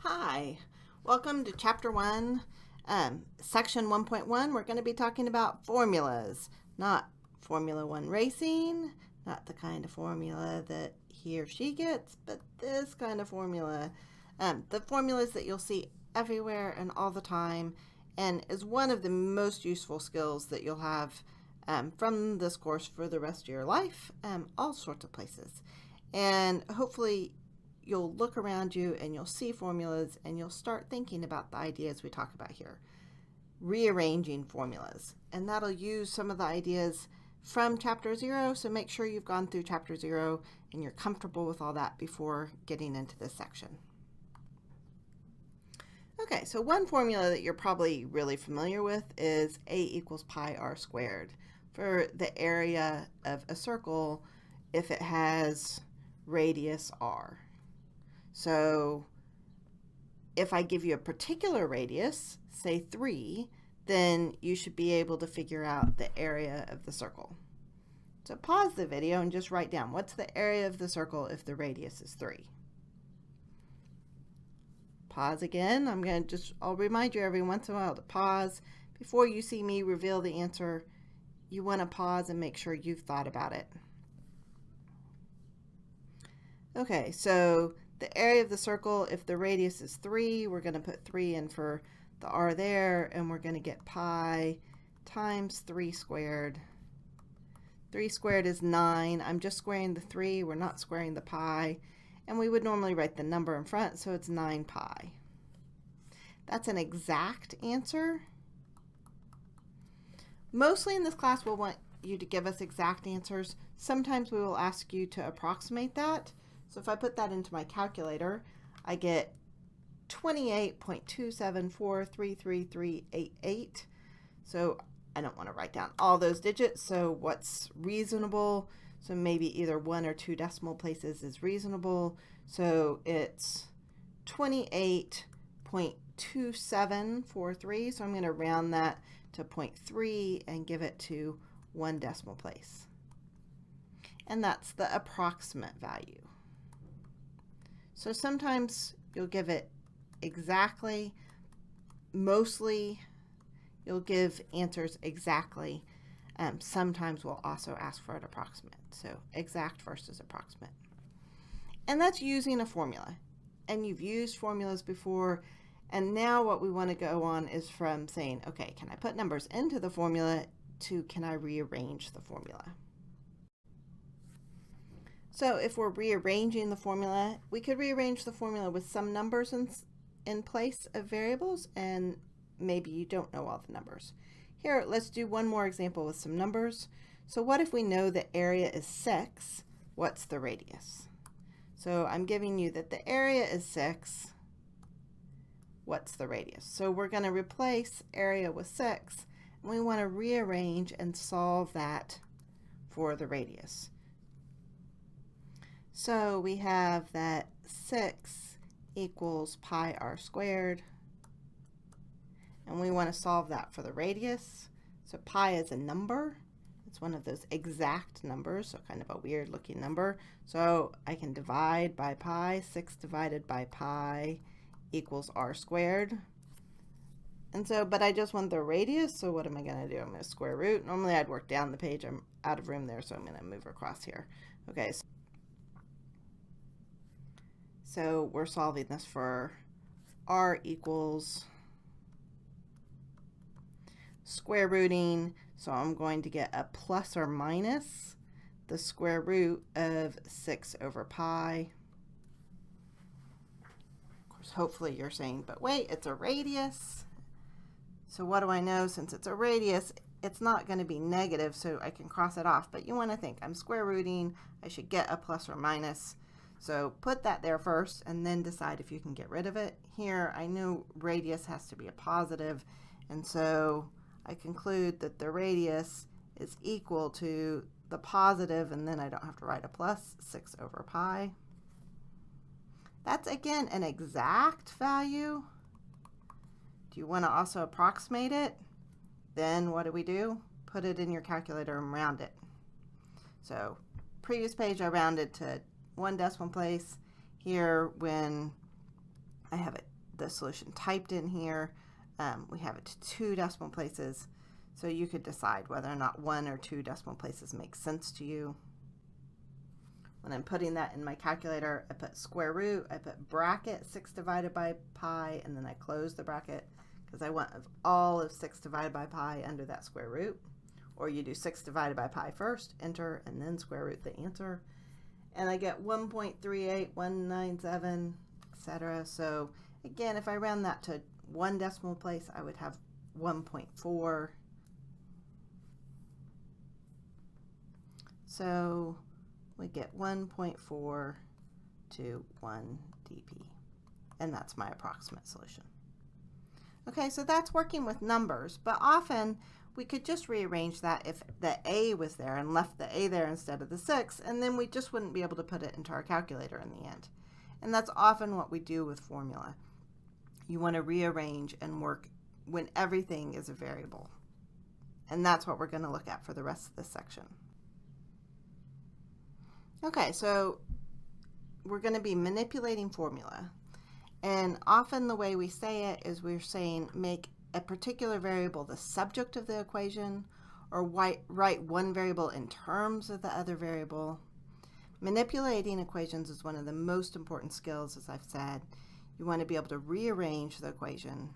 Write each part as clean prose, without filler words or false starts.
Hi, welcome to Chapter 1, Section 1.1. We're going to be talking about formulas, not Formula 1 racing, not the kind of formula that he or she gets, but this kind of formula. The formulas that you'll see everywhere and all the time, and is one of the most useful skills that you'll have from this course for the rest of your life, all sorts of places. And hopefully you'll look around you and you'll see formulas and you'll start thinking about the ideas we talk about here. Rearranging formulas. And that'll use some of the ideas from Chapter 0, so make sure you've gone through Chapter 0 and you're comfortable with all that before getting into this section. Okay, so one formula that you're probably really familiar with is A equals pi r squared for the area of a circle if it has radius r. So if I give you a particular radius, say 3, then you should be able to figure out the area of the circle. So pause the video and just write down what's the area of the circle if the radius is 3. Pause again. I'll remind you every once in a while to pause. Before you see me reveal the answer, you want to pause and make sure you've thought about it. Okay, so the area of the circle, if the radius is 3, we're going to put 3 in for the r there, and we're going to get pi times 3 squared. 3 squared is 9. I'm just squaring the 3. We're not squaring the pi. And we would normally write the number in front, so it's 9 pi. That's an exact answer. Mostly in this class, we'll want you to give us exact answers. Sometimes we will ask you to approximate that. So if I put that into my calculator, I get 28.274333388. So I don't want to write down all those digits, so what's reasonable? So maybe either 1 or 2 decimal places is reasonable. So it's 28.2743. So I'm going to round that to 0.3 and give it to 1 decimal place. And that's the approximate value. So sometimes you'll give it exactly. Mostly you'll give answers exactly. Sometimes we'll also ask for an approximate. So exact versus approximate. And that's using a formula. And you've used formulas before. And now what we want to go on is from saying, okay, can I put numbers into the formula to can I rearrange the formula? So if we're rearranging the formula, we could rearrange the formula with some numbers in place of variables, and maybe you don't know all the numbers. Here, let's do one more example with some numbers. So what if we know the area is 6? What's the radius? So I'm giving you that the area is 6. What's the radius? So we're going to replace area with 6, and we want to rearrange and solve that for the radius. So we have that 6 equals pi r squared, and we want to solve that for the radius. So pi is a number. It's one of those exact numbers, so kind of a weird looking number. So I can divide by pi. 6 divided by pi equals r squared. And so, but I just want the radius, so what am I going to do? I'm going to square root. Normally I'd work down the page. I'm out of room there, so I'm going to move across here. Okay. So we're solving this for r equals square rooting. So I'm going to get a plus or minus the square root of 6 over pi. Of course, hopefully you're saying, but wait, it's a radius. So what do I know? Since it's a radius, it's not going to be negative, so I can cross it off. But you want to think, I'm square rooting. I should get a plus or minus. So put that there first and then decide if you can get rid of it. Here I know radius has to be a positive, and so I conclude that the radius is equal to the positive, and then I don't have to write a plus, 6 over pi. That's again an exact value. Do you want to also approximate it? Then what do? Put it in your calculator and round it. So previous page I rounded to 1 decimal place. Here, when I have it the solution typed in here. We have it to 2 decimal places, so you could decide whether or not 1 or 2 decimal places make sense to you. When I'm putting that in my calculator, I put square root, I put bracket 6 divided by pi, and then I close the bracket because I want all of 6 divided by pi under that square root. Or you do 6 divided by pi first, enter, and then square root the answer. And I get 1.38197, etc. So again, if I round that to 1 decimal place, I would have 1.4. So we get 1.4 to 1 dp. And that's my approximate solution. Okay, so that's working with numbers, but often we could just rearrange that if the a was there and left the a there instead of the 6, and then we just wouldn't be able to put it into our calculator in the end. And that's often what we do with formula. You want to rearrange and work when everything is a variable. And that's what we're going to look at for the rest of this section. Okay, so we're going to be manipulating formula. And often the way we say it is we're saying make a particular variable the subject of the equation, or write one variable in terms of the other variable. Manipulating equations is one of the most important skills, as I've said. You want to be able to rearrange the equation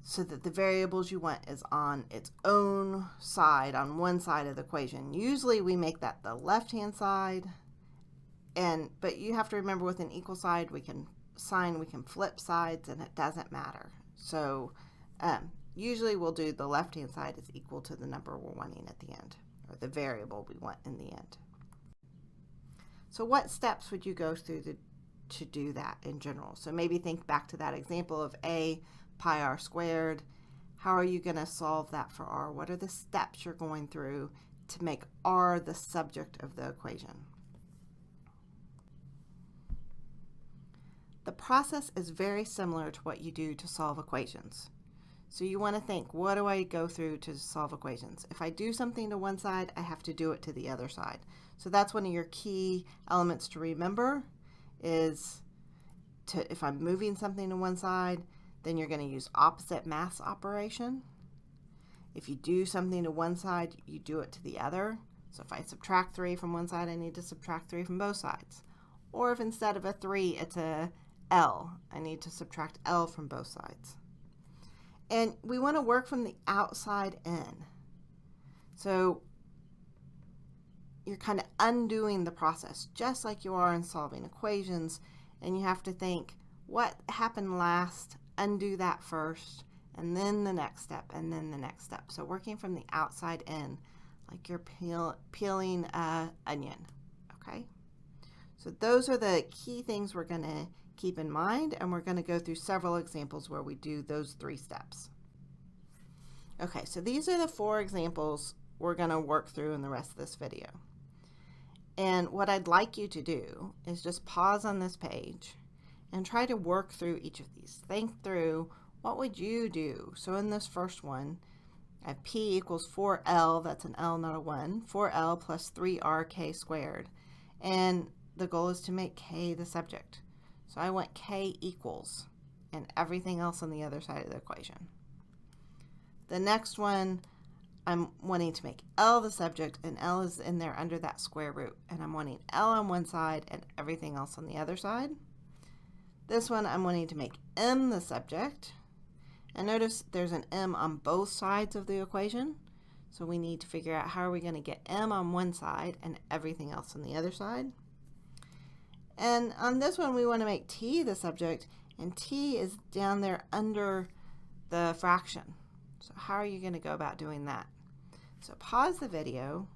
so that the variables you want is on its own side, on one side of the equation. Usually we make that the left-hand side, but you have to remember with an equal sign we can flip sides, and it doesn't matter. So usually we'll do the left-hand side is equal to the number we're wanting at the end, or the variable we want in the end. So what steps would you go through to do that in general? So maybe think back to that example of a pi r squared. How are you going to solve that for r? What are the steps you're going through to make r the subject of the equation? The process is very similar to what you do to solve equations. So you want to think, what do I go through to solve equations? If I do something to one side, I have to do it to the other side. So that's one of your key elements to remember is if I'm moving something to one side, then you're going to use opposite mass operation. If you do something to one side, you do it to the other. So if I subtract 3 from one side, I need to subtract 3 from both sides. Or if instead of a 3, it's a L, I need to subtract L from both sides. And we want to work from the outside in. So you're kind of undoing the process, just like you are in solving equations, and you have to think, what happened last, undo that first, and then the next step, and then the next step. So working from the outside in, like you're peeling an onion, okay? So those are the key things we're going to keep in mind, and we're going to go through several examples where we do those 3 steps. Okay, so these are the 4 examples we're going to work through in the rest of this video. And what I'd like you to do is just pause on this page and try to work through each of these. Think through, what would you do? So in this first one, I have P equals 4L, that's an L, not a 1, 4L plus 3RK squared. And the goal is to make K the subject. So I want K equals and everything else on the other side of the equation. The next one, I'm wanting to make L the subject, and L is in there under that square root. And I'm wanting L on one side and everything else on the other side. This one, I'm wanting to make M the subject. And notice there's an M on both sides of the equation. So we need to figure out how are we going to get M on one side and everything else on the other side. And on this one, we want to make T the subject, and T is down there under the fraction. So how are you going to go about doing that? So pause the video,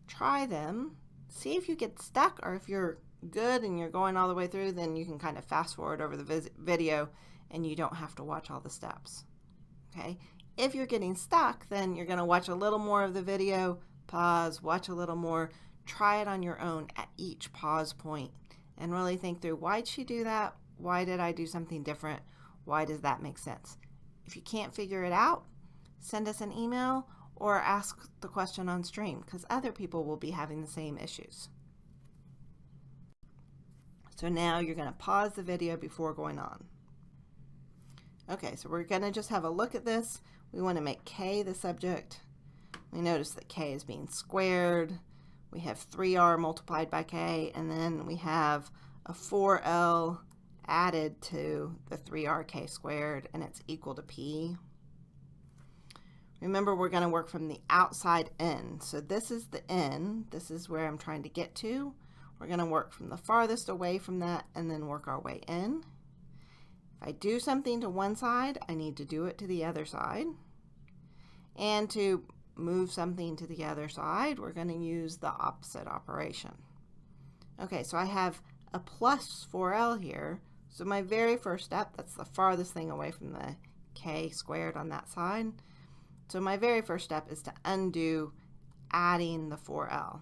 try them, see if you get stuck, or if you're good and you're going all the way through, then you can kind of fast forward over the video and you don't have to watch all the steps. Okay? If you're getting stuck, then you're going to watch a little more of the video, pause, watch a little more, try it on your own at each pause point, and really think through, why'd she do that? Why did I do something different? Why does that make sense? If you can't figure it out, send us an email or ask the question on stream, because other people will be having the same issues. So now you're going to pause the video before going on. Okay, so we're going to just have a look at this. We want to make k the subject. We notice that k is being squared. We have 3r multiplied by k, and then we have a 4l added to the 3rk squared, and it's equal to p. Remember, we're going to work from the outside in. So this is the in. This is where I'm trying to get to. We're going to work from the farthest away from that and then work our way in. If I do something to one side, I need to do it to the other side. And to move something to the other side, we're going to use the opposite operation. Okay, so I have a plus 4l here. So my very first step, that's the farthest thing away from the k squared on that side. So my very first step is to undo adding the 4l.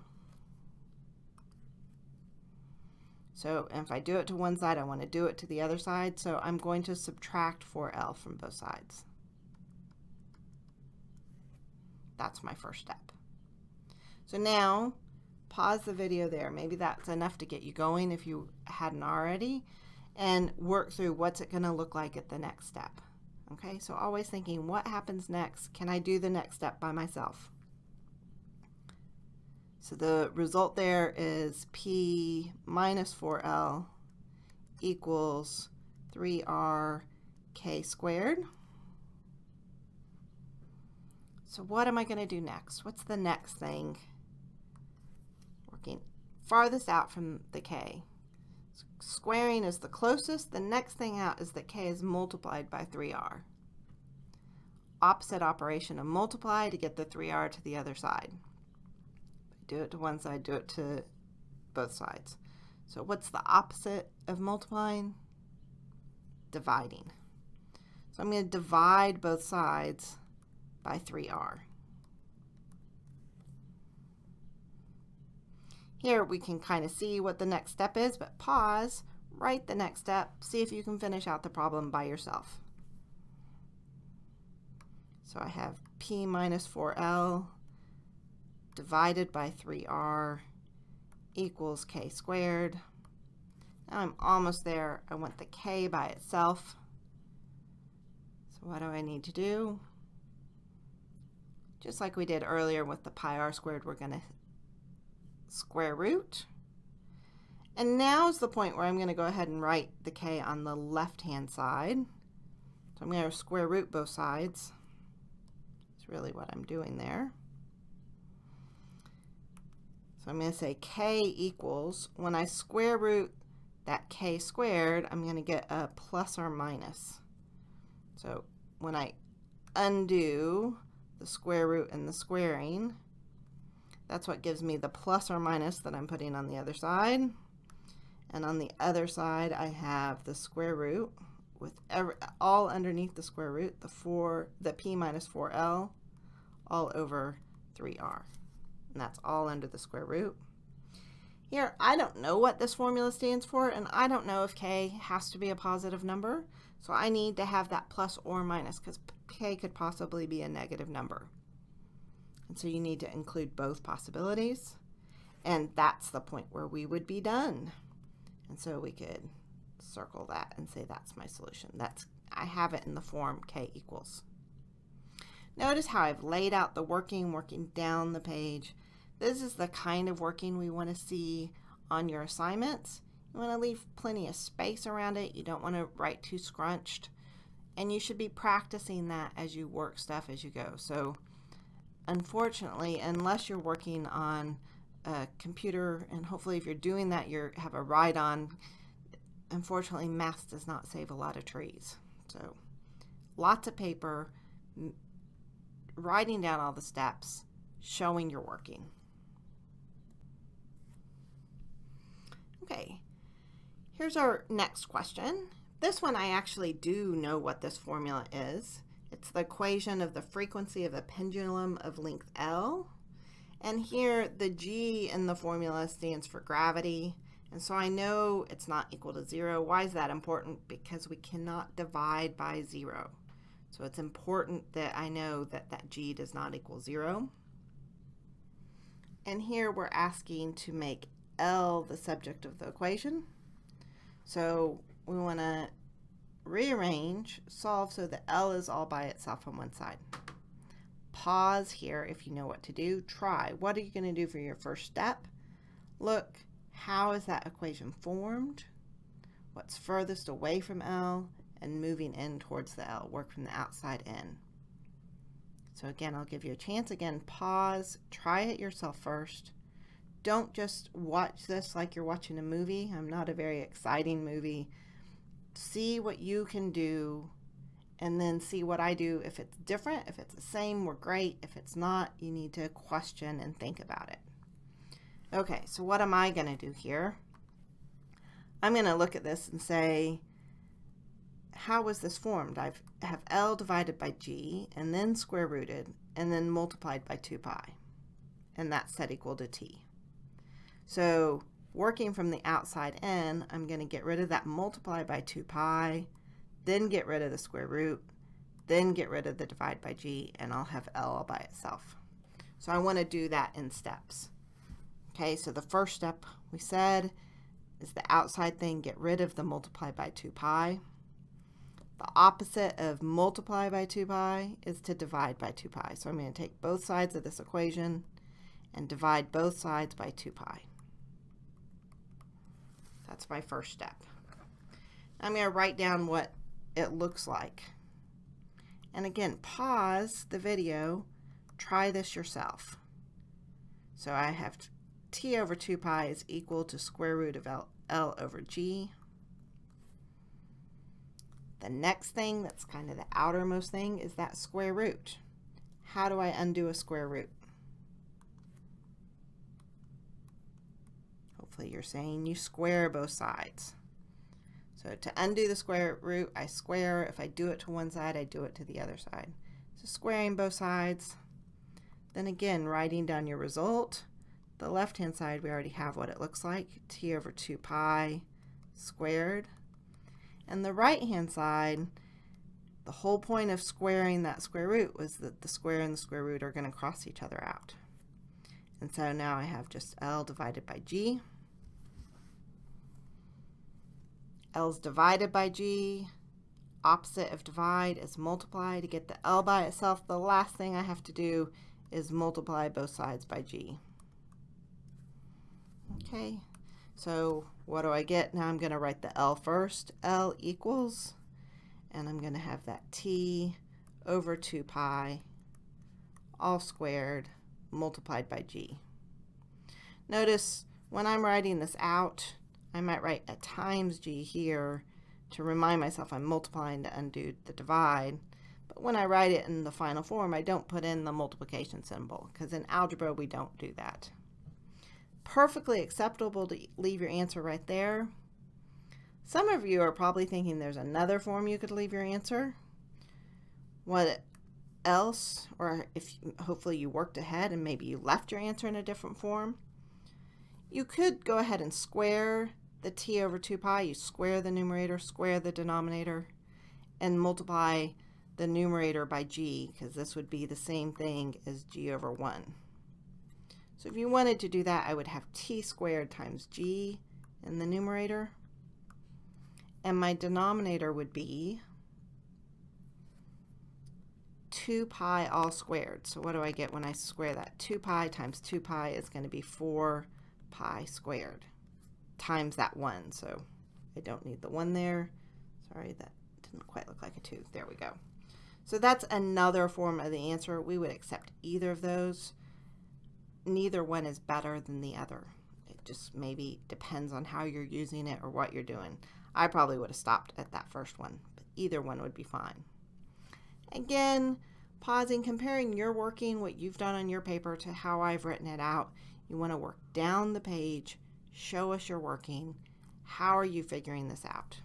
So if I do it to one side, I want to do it to the other side. So I'm going to subtract 4l from both sides. That's my first step. So now, pause the video there. Maybe that's enough to get you going if you hadn't already, and work through what's it going to look like at the next step. Okay, so always thinking, what happens next? Can I do the next step by myself? So the result there is p minus 4l equals 3r k squared. So what am I going to do next? What's the next thing? Working farthest out from the k. Squaring is the closest. The next thing out is that k is multiplied by 3r. Opposite operation of multiply to get the 3r to the other side. Do it to one side, do it to both sides. So what's the opposite of multiplying? Dividing. So I'm going to divide both sides by 3r. Here we can kind of see what the next step is, but pause, write the next step, see if you can finish out the problem by yourself. So I have p minus 4l divided by 3r equals k squared. Now I'm almost there. I want the k by itself. So what do I need to do? Just like we did earlier with the pi r squared, we're going to square root. And now is the point where I'm going to go ahead and write the k on the left-hand side. So I'm going to square root both sides. That's really what I'm doing there. So I'm going to say k equals, when I square root that k squared, I'm going to get a plus or minus. So when I undo the square root and the squaring, that's what gives me the plus or minus that I'm putting on the other side. And on the other side, I have the square root with all underneath the square root, the p minus 4l all over 3r. And that's all under the square root. Here, I don't know what this formula stands for, and I don't know if k has to be a positive number. So I need to have that plus or minus, because k could possibly be a negative number. And so you need to include both possibilities. And that's the point where we would be done. And so we could circle that and say that's my solution. I have it in the form k equals. Notice how I've laid out the working down the page. This is the kind of working we want to see on your assignments. You want to leave plenty of space around it. You don't want to write too scrunched. And you should be practicing that as you work stuff as you go. So unfortunately, unless you're working on a computer, and hopefully if you're doing that, you have a write-on, unfortunately math does not save a lot of trees. So lots of paper, writing down all the steps, showing you're working. Okay, here's our next question. This one I actually do know what this formula is. It's the equation of the frequency of a pendulum of length L. And here the G in the formula stands for gravity. And so I know it's not equal to 0. Why is that important? Because we cannot divide by 0. So it's important that I know that that G does not equal 0. And here we're asking to make L the subject of the equation. So we want to rearrange, solve so the L is all by itself on one side. Pause here if you know what to do. Try. What are you going to do for your first step? Look, how is that equation formed? What's furthest away from L? And moving in towards the L. Work from the outside in. So again, I'll give you a chance. Again, pause. Try it yourself first. Don't just watch this like you're watching a movie. I'm not a very exciting movie. See what you can do and then see what I do. If it's different, if it's the same, we're great. If it's not, you need to question and think about it. Okay, so what am I going to do here? I'm going to look at this and say, how was this formed? I have L divided by G and then square rooted and then multiplied by 2 pi. And that's set equal to T. So working from the outside in, I'm going to get rid of that multiply by 2 pi, then get rid of the square root, then get rid of the divide by G, and I'll have L all by itself. So I want to do that in steps. Okay, so the first step we said is the outside thing, get rid of the multiply by 2 pi. The opposite of multiply by 2 pi is to divide by 2 pi. So I'm going to take both sides of this equation and divide both sides by 2 pi. That's my first step. I'm going to write down what it looks like. And again, pause the video, try this yourself. So I have T over 2 pi is equal to square root of L over G. The next thing, that's kind of the outermost thing, is that square root. How do I undo a square root? Hopefully you're saying you square both sides. So to undo the square root, I square. If I do it to one side, I do it to the other side. So squaring both sides. Then again, writing down your result. The left-hand side, we already have what it looks like. T over 2 pi squared. And the right-hand side, the whole point of squaring that square root was that the square and the square root are going to cross each other out. And so now I have just L divided by G. L's divided by G. Opposite of divide is multiply. To get the L by itself, the last thing I have to do is multiply both sides by G. Okay, so what do I get? Now I'm going to write the L first. L equals, and I'm going to have that T over 2 pi all squared multiplied by G. Notice when I'm writing this out, I might write a times G here to remind myself I'm multiplying to undo the divide. But when I write it in the final form, I don't put in the multiplication symbol, because in algebra we don't do that. Perfectly acceptable to leave your answer right there. Some of you are probably thinking there's another form you could leave your answer. What else, or if hopefully you worked ahead and maybe you left your answer in a different form, you could go ahead and square the T over 2 pi. You square the numerator, square the denominator, and multiply the numerator by G, because this would be the same thing as G over 1. So if you wanted to do that, I would have T squared times G in the numerator, and my denominator would be 2 pi all squared. So what do I get when I square that? 2 pi times 2 pi is going to be 4 pi squared times that 1. So I don't need the 1 there. Sorry, that didn't quite look like a 2. There we go. So that's another form of the answer. We would accept either of those. Neither one is better than the other. It just maybe depends on how you're using it or what you're doing. I probably would have stopped at that first one, but either one would be fine. Again, pausing, comparing your working, what you've done on your paper to how I've written it out. You want to work down the page, show us your working. How are you figuring this out?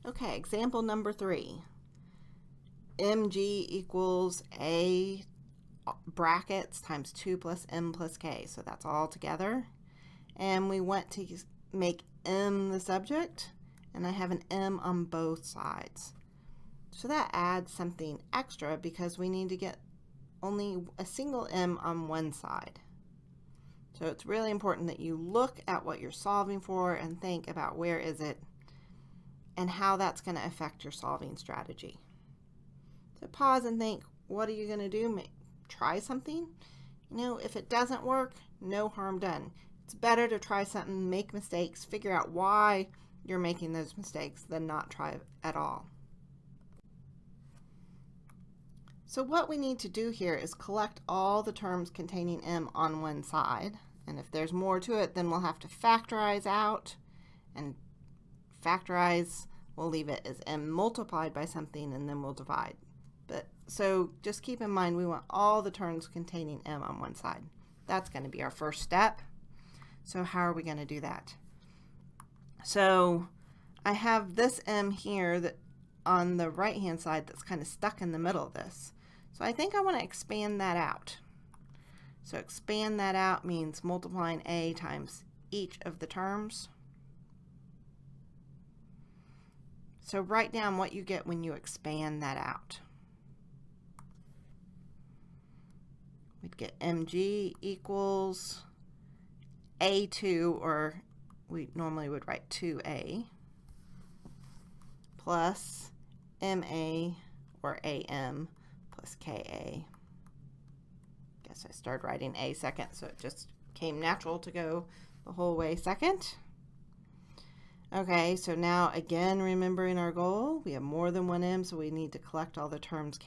Okay, example number 3. mg equals a brackets times 2 plus m plus k. So that's all together. And we want to make m the subject, and I have an m on both sides. So that adds something extra because we need to get only a single m on one side. So it's really important that you look at what you're solving for and think about where is it. and how that's going to affect your solving strategy. So pause and think, what are you going to do? Try something? You know, if it doesn't work, no harm done. It's better to try something, make mistakes, figure out why you're making those mistakes than not try at all. So what we need to do here is collect all the terms containing m on one side. And if there's more to it, then we'll have to factorize out. And factorize, we'll leave it as m multiplied by something, and then we'll divide. So just keep in mind we want all the terms containing m on one side. That's going to be our first step. So how are we going to do that? So I have this m here that on the right hand side that's kind of stuck in the middle of this. So I think I want to expand that out. So expand that out means multiplying a times each of the terms. So write down what you get when you expand that out. We'd get mg equals a2, or we normally would write 2a, plus ma, or am, plus ka. Guess I started writing a second, so it just came natural to go the whole way second. Okay, so now again, remembering our goal, we have more than one m, so we need to collect all the terms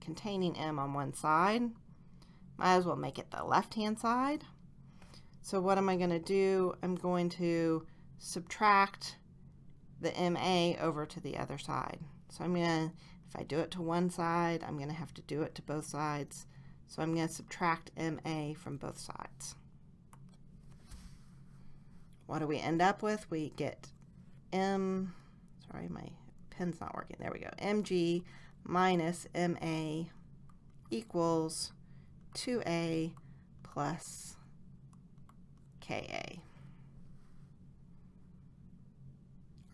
containing m on one side. Might as well make it the left-hand side. So what am I going to do? I'm going to subtract the ma over to the other side. So I'm going to, if I do it to one side, I'm going to have to do it to both sides. So I'm going to subtract ma from both sides. What do we end up with? We get sorry, my pen's not working. There we go. Mg minus ma equals 2a plus ka.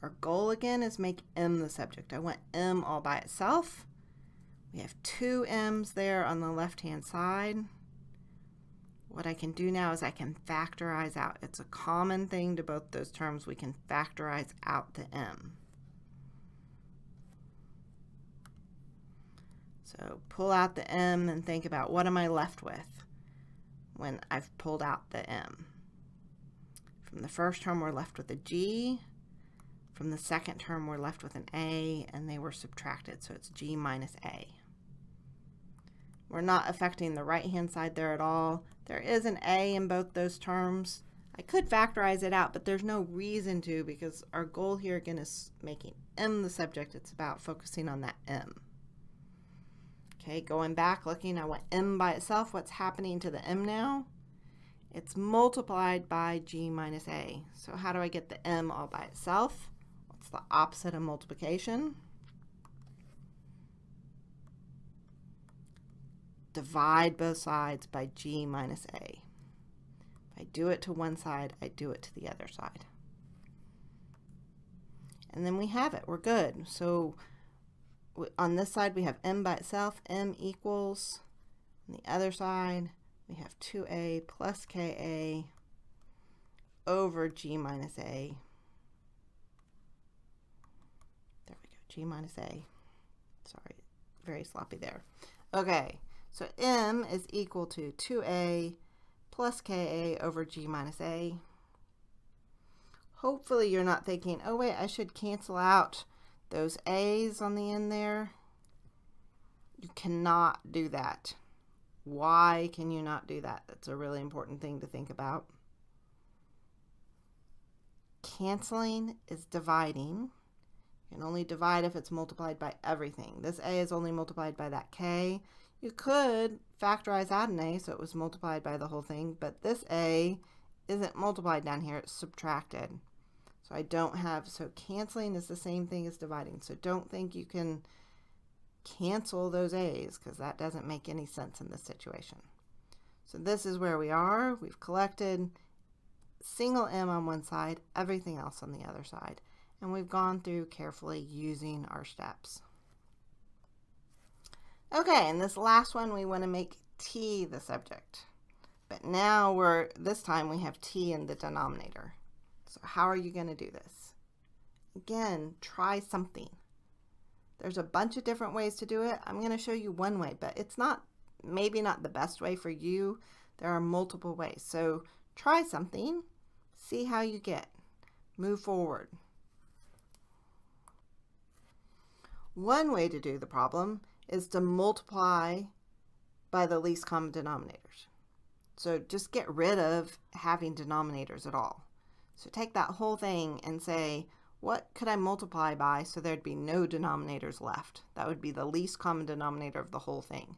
Our goal again is make m the subject. I want m all by itself. We have two m's there on the left-hand side. What I can do now is I can factorize out. It's a common thing to both those terms. We can factorize out the m. So pull out the m and think about what am I left with when I've pulled out the m. From the first term, we're left with a g. From the second term, we're left with an a, and they were subtracted, so it's g minus a. We're not affecting the right-hand side there at all. There is an a in both those terms. I could factorize it out, but there's no reason to, because our goal here again is making m the subject. It's about focusing on that m. Okay, going back, looking, I want m by itself. What's happening to the m now? It's multiplied by g minus a. So how do I get the m all by itself? What's the opposite of multiplication? Divide both sides by g minus a. If I do it to one side, I do it to the other side. And then we have it. We're good. So on this side, we have m by itself. M equals, on the other side, we have 2a plus ka over g minus a. There we go, g minus a. Sorry, very sloppy there. Okay, so m is equal to 2a plus ka over g minus a. Hopefully you're not thinking, oh wait, I should cancel out those a's on the end there. You cannot do that. Why can you not do that? That's a really important thing to think about. Canceling is dividing. You can only divide if it's multiplied by everything. This a is only multiplied by that k. You could factorize out an a so it was multiplied by the whole thing, but this a isn't multiplied down here, it's subtracted. So I don't have, so canceling is the same thing as dividing. So don't think you can cancel those a's, because that doesn't make any sense in this situation. So this is where we are. We've collected single m on one side, everything else on the other side. And we've gone through carefully using our steps. Okay, and this last one we want to make t the subject. But now this time we have t in the denominator. So how are you going to do this? Again, try something. There's a bunch of different ways to do it. I'm going to show you one way, but it's maybe not the best way for you. There are multiple ways. So try something, see how you get. Move forward. One way to do the problem is to multiply by the least common denominators. So just get rid of having denominators at all. So take that whole thing and say, what could I multiply by so there'd be no denominators left? That would be the least common denominator of the whole thing.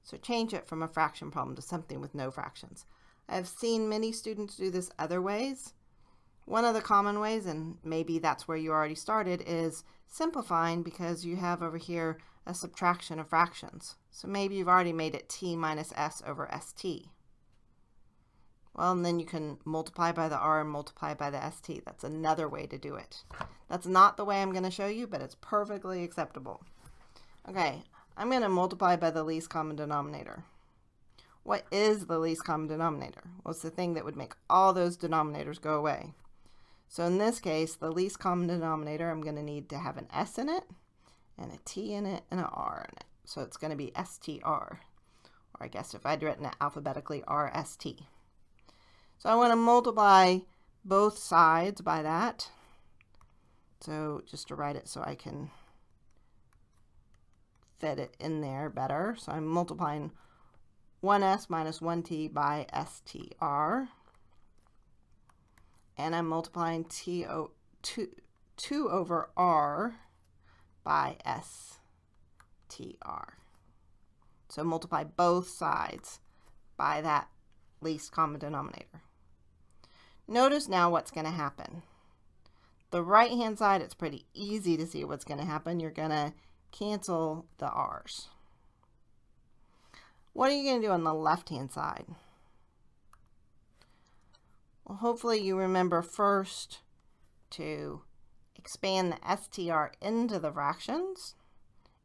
So change it from a fraction problem to something with no fractions. I've seen many students do this other ways. One of the common ways, and maybe that's where you already started, is simplifying because you have over here a subtraction of fractions. So maybe you've already made it t minus s over st. Well, and then you can multiply by the r and multiply by the st. That's another way to do it. That's not the way I'm going to show you, but it's perfectly acceptable. Okay, I'm going to multiply by the least common denominator. What is the least common denominator? Well, it's the thing that would make all those denominators go away. So in this case, the least common denominator, I'm going to need to have an s in it, and a t in it, and an r in it. So it's going to be str. Or I guess if I'd written it alphabetically, rst. So I want to multiply both sides by that. So just to write it so I can fit it in there better. So I'm multiplying 1s minus 1t by str. And I'm multiplying 2 over r by str. So multiply both sides by that least common denominator. Notice now what's going to happen. The right-hand side, it's pretty easy to see what's going to happen. You're going to cancel the r's. What are you going to do on the left-hand side? Well, hopefully you remember first to expand the str into the fractions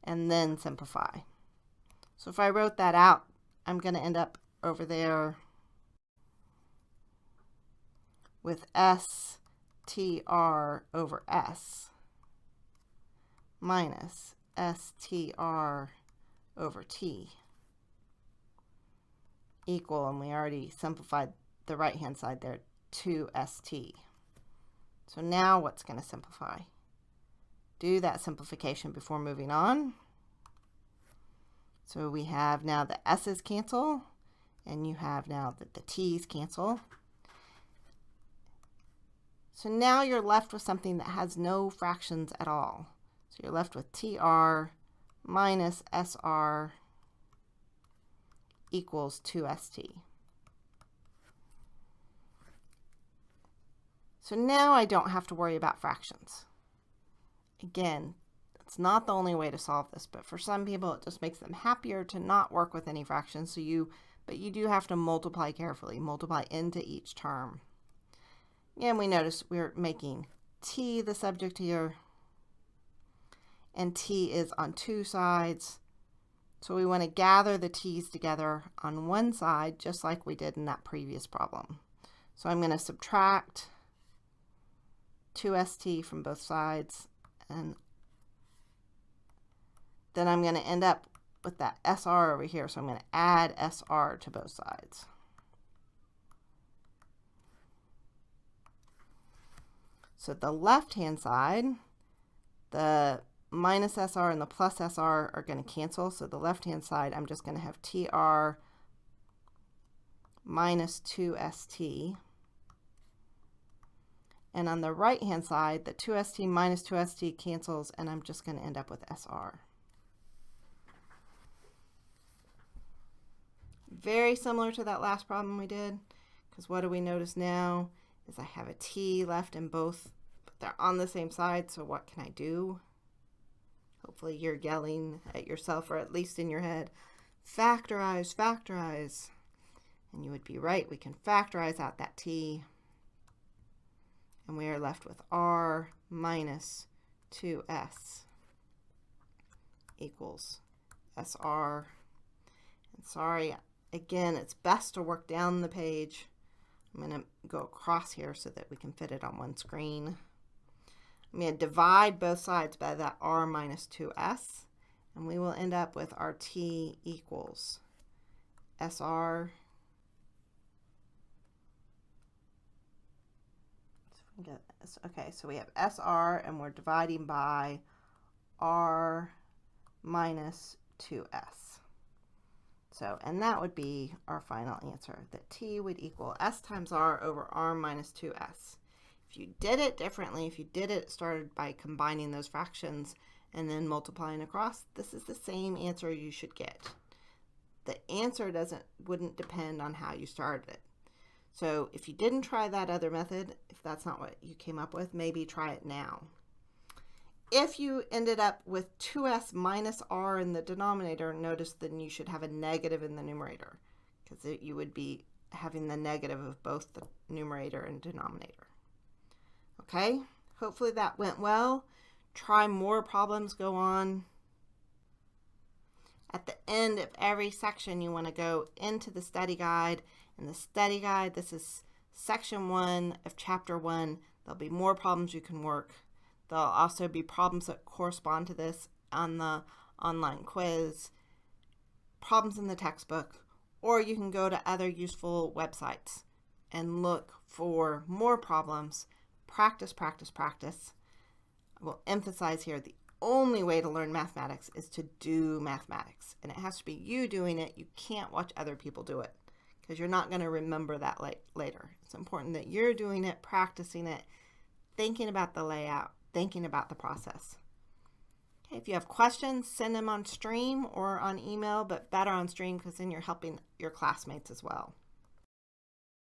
and then simplify. So if I wrote that out, I'm going to end up over there with str over s minus str over t equal, and we already simplified the right-hand side there, 2st. So now what's going to simplify? Do that simplification before moving on. So we have now the s's cancel, and you have now that the t's cancel. So now you're left with something that has no fractions at all. So you're left with tr minus sr equals 2st. So now I don't have to worry about fractions. Again, it's not the only way to solve this, but for some people it just makes them happier to not work with any fractions. But you do have to multiply carefully, multiply into each term. And we notice we're making t the subject here, and t is on two sides. So we want to gather the t's together on one side, just like we did in that previous problem. So I'm going to subtract 2st from both sides, and then I'm going to end up with that sr over here. So I'm going to add sr to both sides. So the left-hand side, the minus sr and the plus sr are going to cancel. So the left-hand side, I'm just going to have tr minus 2st. And on the right-hand side, the 2st minus 2st cancels, and I'm just going to end up with sr. Very similar to that last problem we did, because what do we notice now is I have a t left in both, but they're on the same side, so what can I do? Hopefully you're yelling at yourself, or at least in your head, factorize, factorize. And you would be right, we can factorize out that t, and we are left with r minus 2s equals sr. And sorry, again, it's best to work down the page. I'm going to go across here so that we can fit it on one screen. I'm going to divide both sides by that r minus 2s, and we will end up with our t equals SR. Okay, so we have SR, and we're dividing by R minus 2S. So, and that would be our final answer, that T would equal S times R over R minus 2S. If you did it differently, if you did it started by combining those fractions and then multiplying across, this is the same answer you should get. The answer wouldn't depend on how you started it. So if you didn't try that other method, if that's not what you came up with, maybe try it now. If you ended up with 2s minus r in the denominator, notice then you should have a negative in the numerator, because you would be having the negative of both the numerator and denominator. Okay, hopefully that went well. Try more problems, go on. At the end of every section, you want to go into the study guide. In the study guide, this is section 1 of chapter 1. There'll be more problems you can work. There'll also be problems that correspond to this on the online quiz, problems in the textbook, or you can go to other useful websites and look for more problems. Practice, practice, practice. I will emphasize here, the only way to learn mathematics is to do mathematics, and it has to be you doing it. You can't watch other people do it, because you're not going to remember that later. It's important that you're doing it, practicing it, thinking about the layout, thinking about the process. Okay, if you have questions, send them on stream or on email, but better on stream because then you're helping your classmates as well.